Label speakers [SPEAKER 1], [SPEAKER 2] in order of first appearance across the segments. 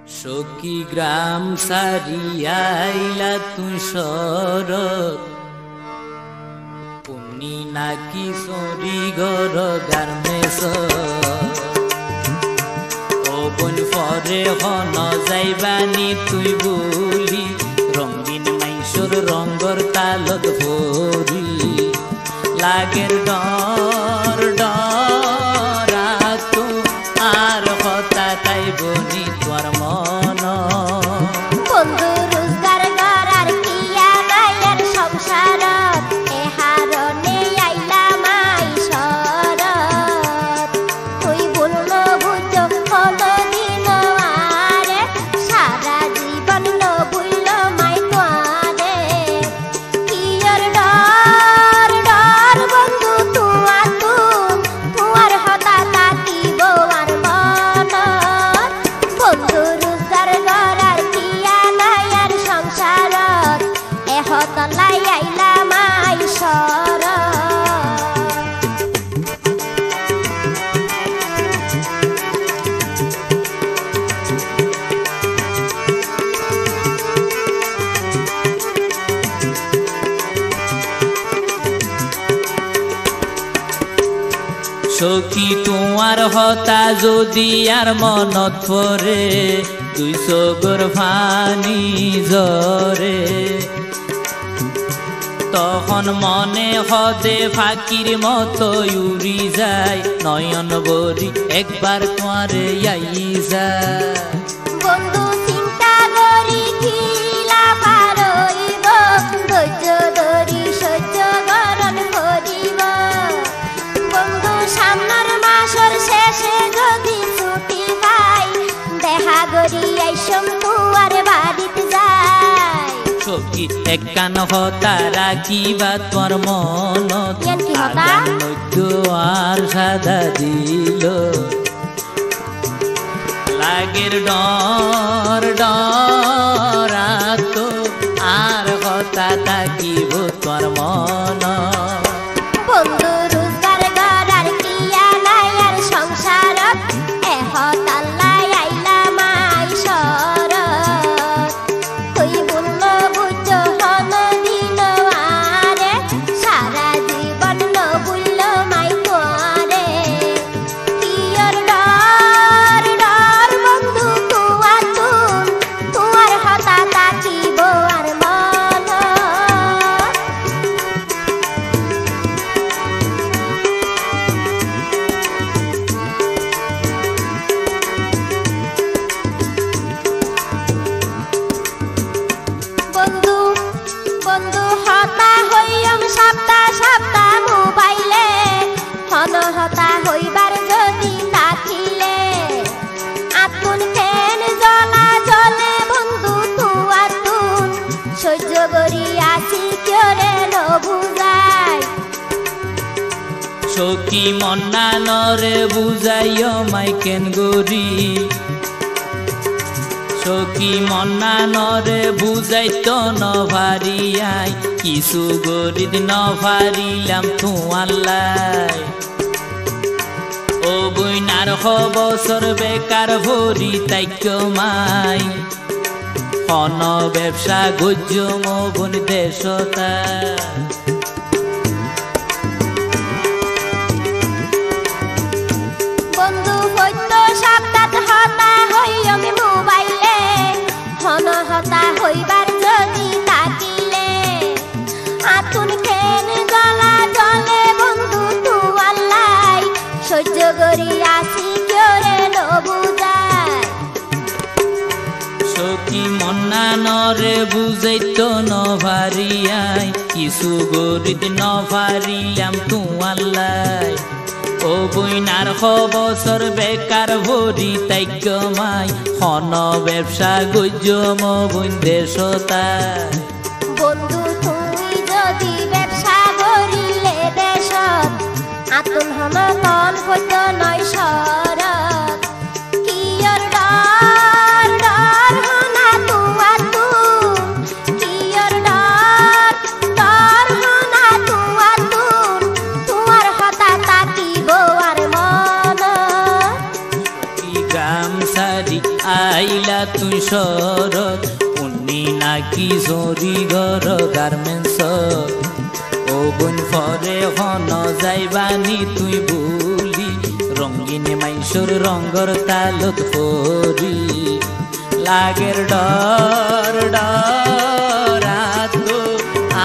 [SPEAKER 1] সখী গ্রাম সারিয়া আইলা তুই শরৎ পুনি নাকি সরি গর গার্মেস ও বোন ফরে হন যাইবানি তুই বলি রঙিন মাইসর রঙর তালত ভরি লাগের ডর ডর তো আর কথা তাই বনি তোর মন
[SPEAKER 2] বন্ধু রোজগার করার কিয়া নাইয়ার সংসারত এ হারনে আইলাম আইসরত তুই বলল বুঝ কোনদিন আরে সারা জীবন ভুলল মাই তোরে কিয়র ডর ডর বন্ধু তোমার হতা তাকিব আর মন বন্ধু রোজগার করার কিয়া নাইয়ার সংসারত এ হতলাই আইলাম আইসরত
[SPEAKER 1] সখী তোমার হতা যদি আর মনত পরে তুই সগর ফানি জরে তখন মনে হদে ফাকির মতো উড়ি যায় নয়ন বরি একবার তোমারে আই যায়
[SPEAKER 2] বন্ধু চিন্তা করি খিলা পারইব ধৈর্য ধরি সহ্য গরণ করিব বন্ধু সামনের মাসের শেষে যদি ছুটি পাই দেখা করি আইসম তুয়ার বাড়িতে যাই
[SPEAKER 1] সখী একখান হতা রাখিবা তোর মন
[SPEAKER 2] ইয়ান কি হতা?
[SPEAKER 1] আর সাদা দিল লাগের ডর ডর তো আর হতা থাকিব তোর মন
[SPEAKER 2] বন্ধু রোজগার করার কিয়া নাইয়ার সংসারত এ হতাল্লাই আইলাম আইসরত তুই বলল বুঝ কোনদিন আরে সারা জীবন ভুলল মাই তোরে কিয়র ডর ডর বন্ধু তোমার হতা তাকিব আর মন বন্ধু বন্ধু হতা হইম সপ্তাহ সপ্তাহ মোবাইলে হন হতা হইবার যদি থাকিলে আতুন ফেন জ্বলা জলে বন্ধু তুয়ার তুন সহ্য করি আছি কিয়রে নবুজাই
[SPEAKER 1] সখী মন্না নরে বুঝাইও মাইকেন গরি সখী মন্না নরে বুঝাইতো নভারিয়াই কিছু গরিদ নভারিলাম তুয়াল্লাই ও বইনার বছর বেকার ভরি তাইক মাই হন ব্যবসা গজ্য মন দেশতা
[SPEAKER 2] বন্ধু হইত সপ্তাহ হতা হইম মোবাইলে হন হতা হইবার যদি থাকিলে আতুন ফেন জ্বলা জলে বন্ধু তুয়াল্লাই সহ্য করি আছি কিয়রে নবুজাই
[SPEAKER 1] সখী মন্না নরে বুঝাইতো নভারিয়াই কিছু গরিদ নভারিলাম তুয়াল্লাই ও বইনার বছর বেকার ভরি তাইক মাই হন ব্যবসা গজ্য মন দেশতাই
[SPEAKER 2] বন্ধু তুই যদি ব্যবসা করিলে দেশত আতুন হন তন হইত নয় শরত কিয়র ডর ডর হনা তুয়ার তুন কিয়র ডর ডর হনা তুয়ার তুন তুয়ার হতা তাকিব আর মন
[SPEAKER 1] গ্রাম সারি আইলা তুই শরৎ উন্নি নাকি জরি ঘর গার্মেন্টস ও বোন ফরে হন যাইবানি তুই বুলি রঙিন মাইসুর রঙর তালত পরি লাগের ডর ডর আতো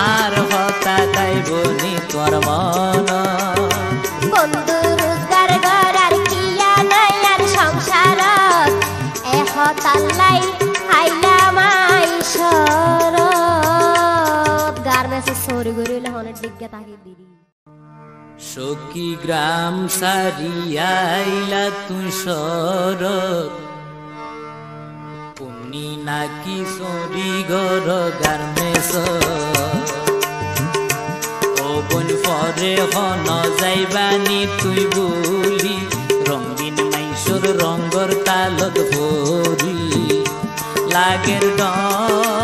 [SPEAKER 1] আর হতা তাইবনি তোর মন
[SPEAKER 2] বন্ধু রোজগার করার কিয়া নাই আর সংসারত এহতাল্লাই আইলাম আইসরত গার্মেন্টস সরি গরিলে হনের দিকে তাকি দিরি
[SPEAKER 1] সখী গ্রাম সারিয়া আইলা তুই শরৎ উনি নাকি সরি ঘর গার্মেন্টস ও বোন ফরে হন যাইবানি তুই বুলি রঙিন মাইসুর রঙর তালত ভরি লাগের ডর